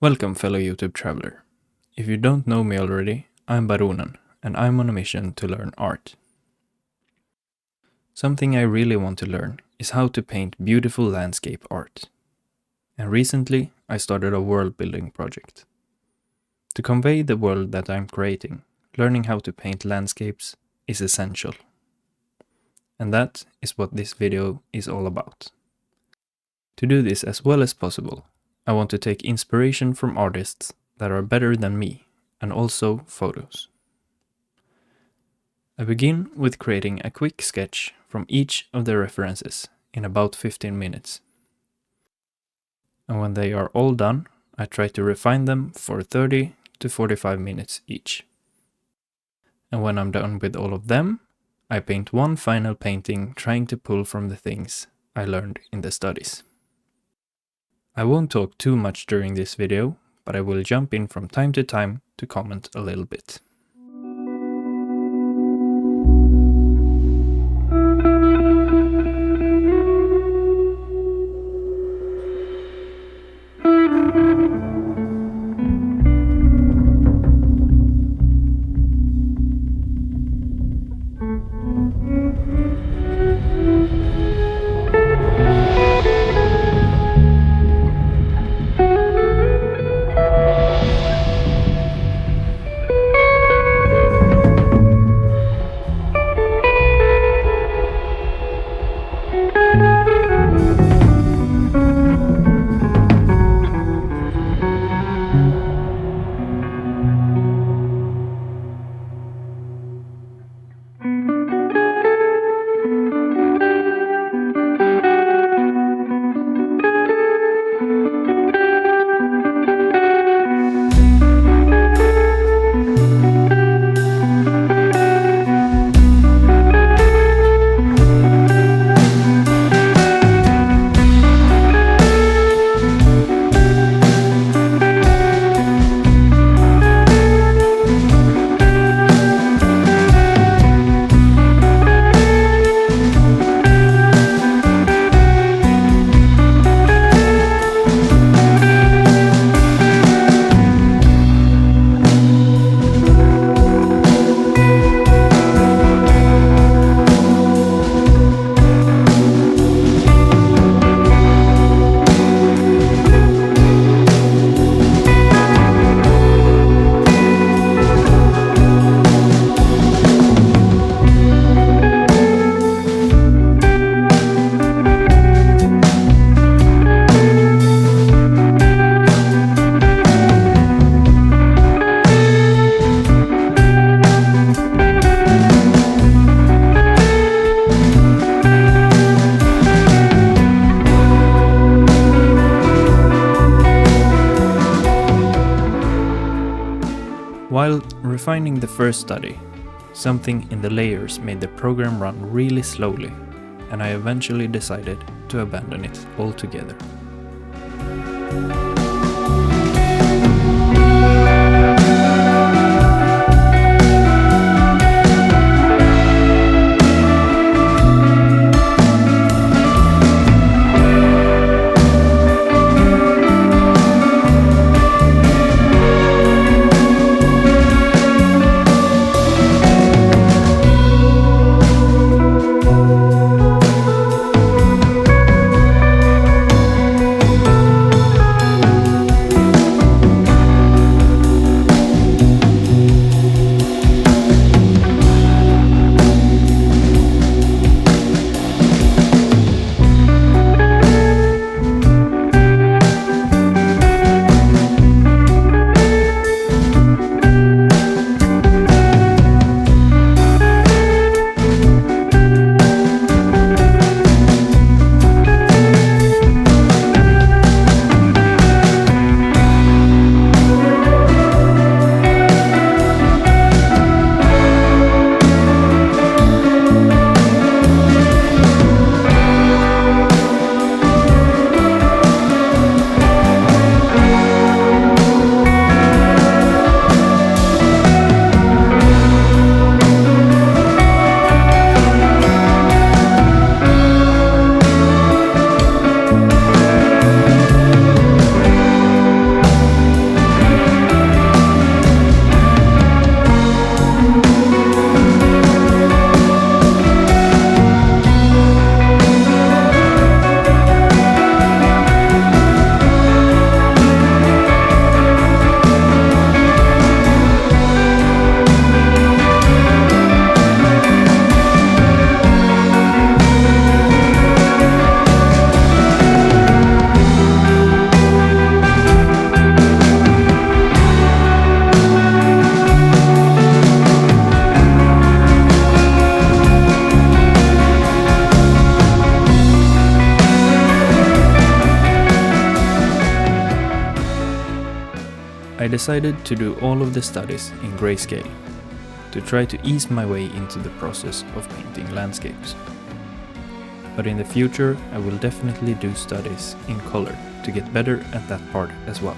Welcome, fellow YouTube traveler. If you don't know me already, I'm Baronen, and I'm on a mission to learn art. Something I really want to learn is how to paint beautiful landscape art. And recently, I started a world building project. To convey the world that I'm creating, learning how to paint landscapes is essential. And that is what this video is all about. To do this as well as possible, I want to take inspiration from artists that are better than me, and also photos. I begin with creating a quick sketch from each of the references in about 15 minutes. And when they are all done, I try to refine them for 30 to 45 minutes each. And when I'm done with all of them, I paint one final painting trying to pull from the things I learned in the studies. I won't talk too much during this video, but I will jump in from time to time to comment a little bit. While refining the first study, something in the layers made the program run really slowly, and I eventually decided to abandon it altogether. I decided to do all of the studies in grayscale, to try to ease my way into the process of painting landscapes. But in the future I will definitely do studies in color to get better at that part as well.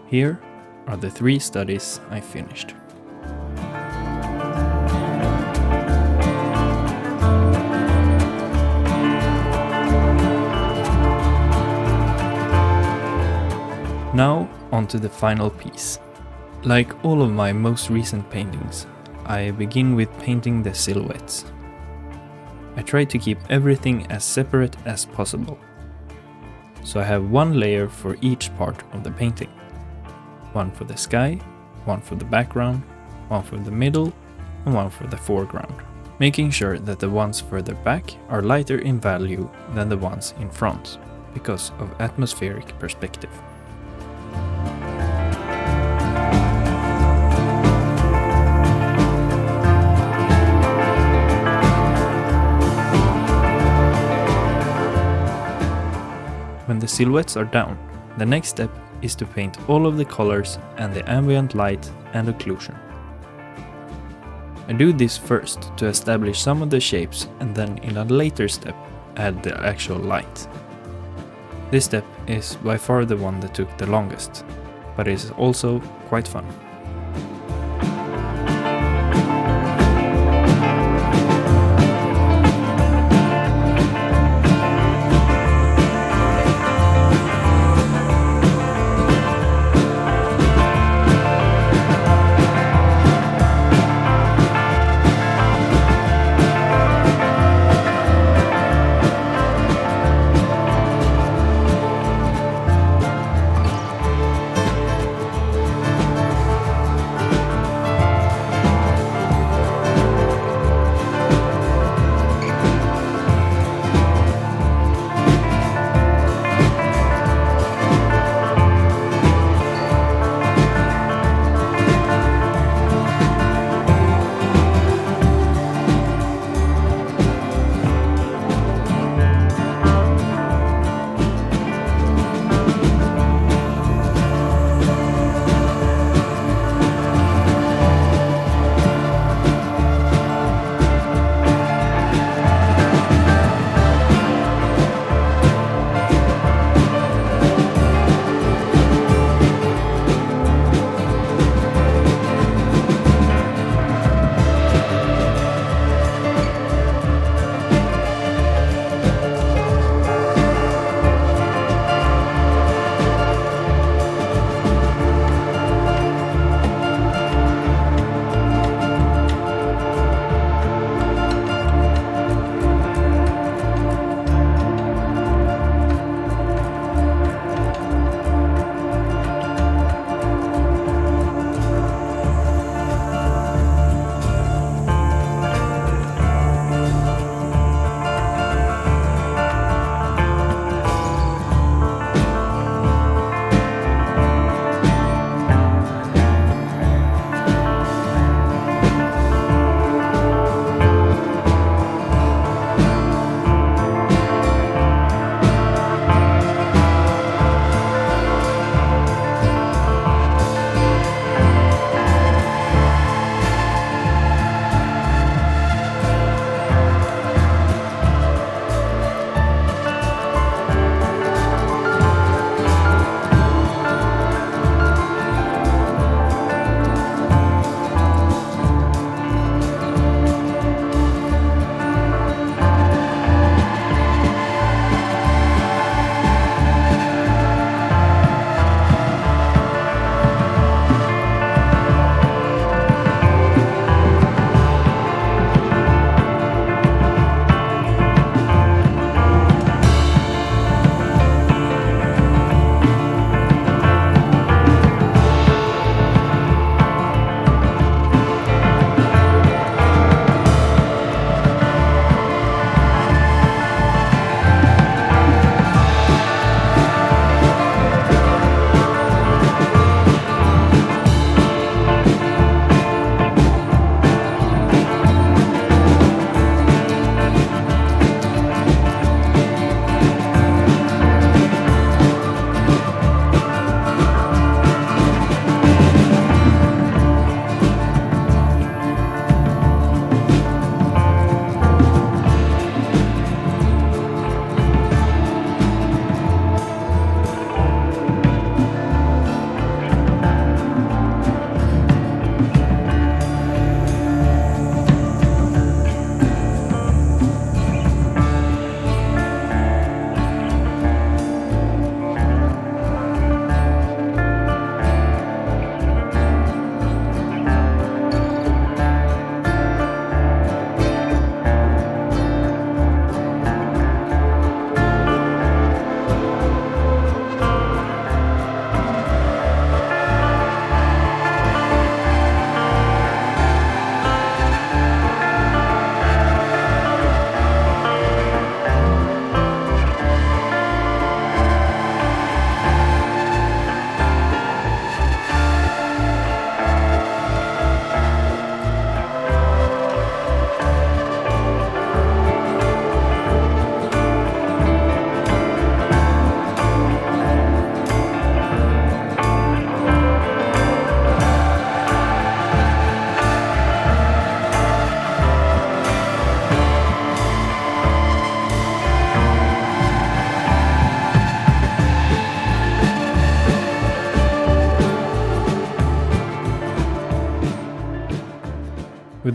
Here are the 3 studies I finished. Now onto the final piece. Like all of my most recent paintings, I begin with painting the silhouettes. I try to keep everything as separate as possible. So I have one layer for each part of the painting. One for the sky, one for the background, one for the middle, and one for the foreground, making sure that the ones further back are lighter in value than the ones in front, because of atmospheric perspective. When the silhouettes are down, the next step is to paint all of the colors and the ambient light and occlusion. I do this first to establish some of the shapes and then in a later step add the actual light. This step is by far the one that took the longest, but is also quite fun.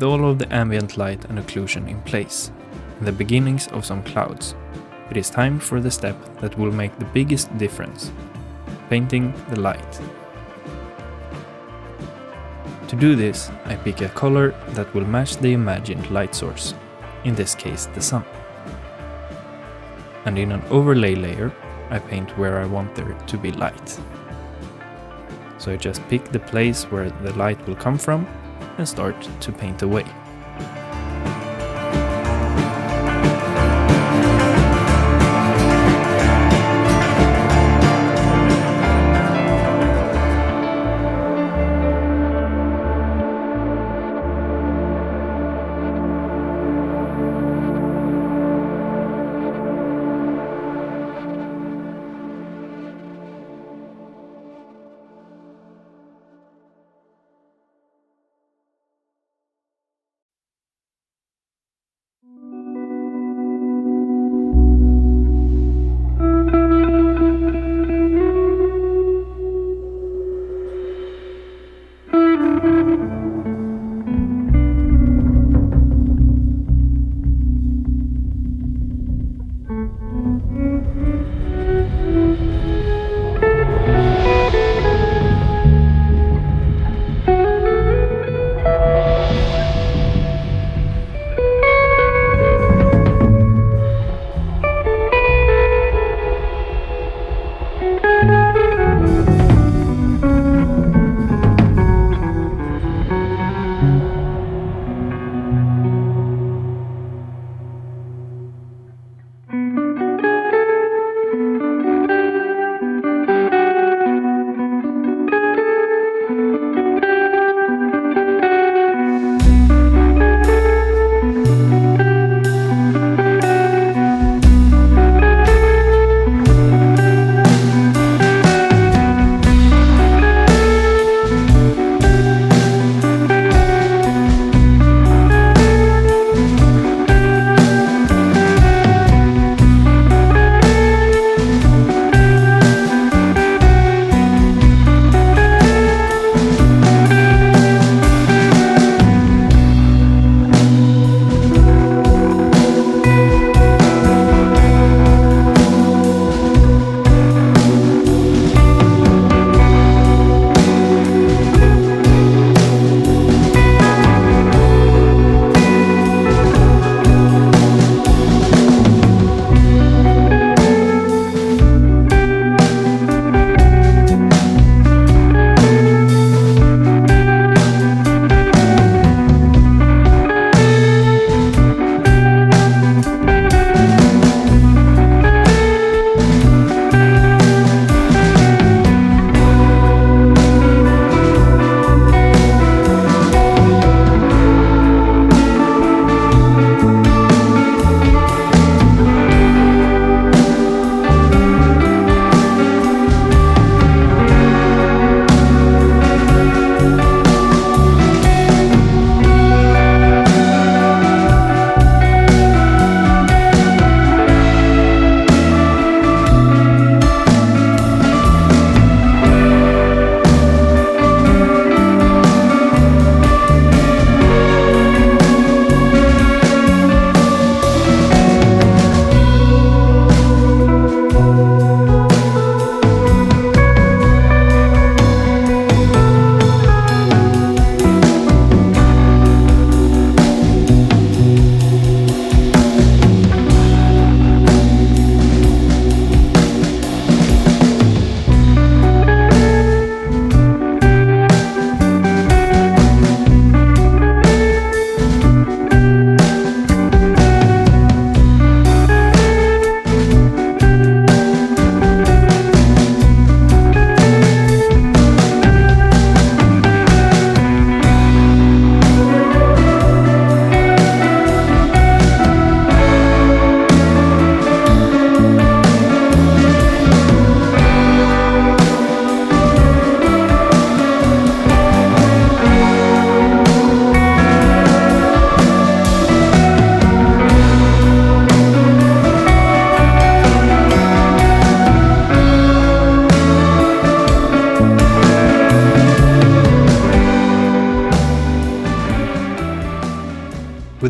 With all of the ambient light and occlusion in place, and the beginnings of some clouds, it is time for the step that will make the biggest difference: painting the light. To do this, I pick a color that will match the imagined light source, in this case the sun. And in an overlay layer, I paint where I want there to be light. So I just pick the place where the light will come from and start to paint away.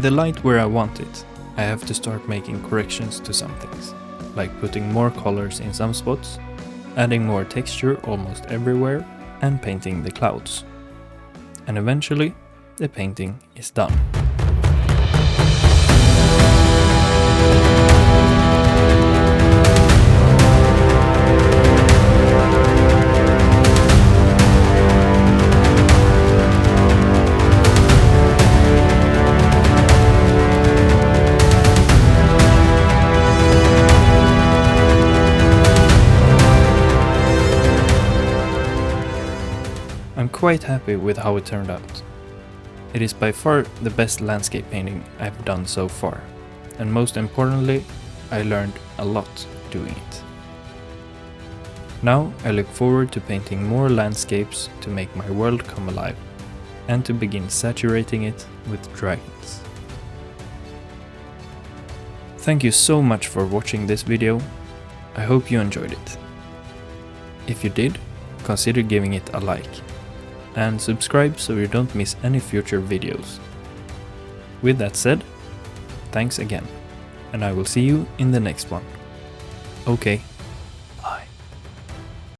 With the light where I want it, I have to start making corrections to some things, like putting more colors in some spots, adding more texture almost everywhere, and painting the clouds. And eventually, the painting is done. I'm quite happy with how it turned out. It is by far the best landscape painting I've done so far, and most importantly, I learned a lot doing it. Now I look forward to painting more landscapes to make my world come alive, and to begin saturating it with dragons. Thank you so much for watching this video. I hope you enjoyed it. If you did, consider giving it a like. And subscribe so you don't miss any future videos. With that said, thanks again, and I will see you in the next one. Okay.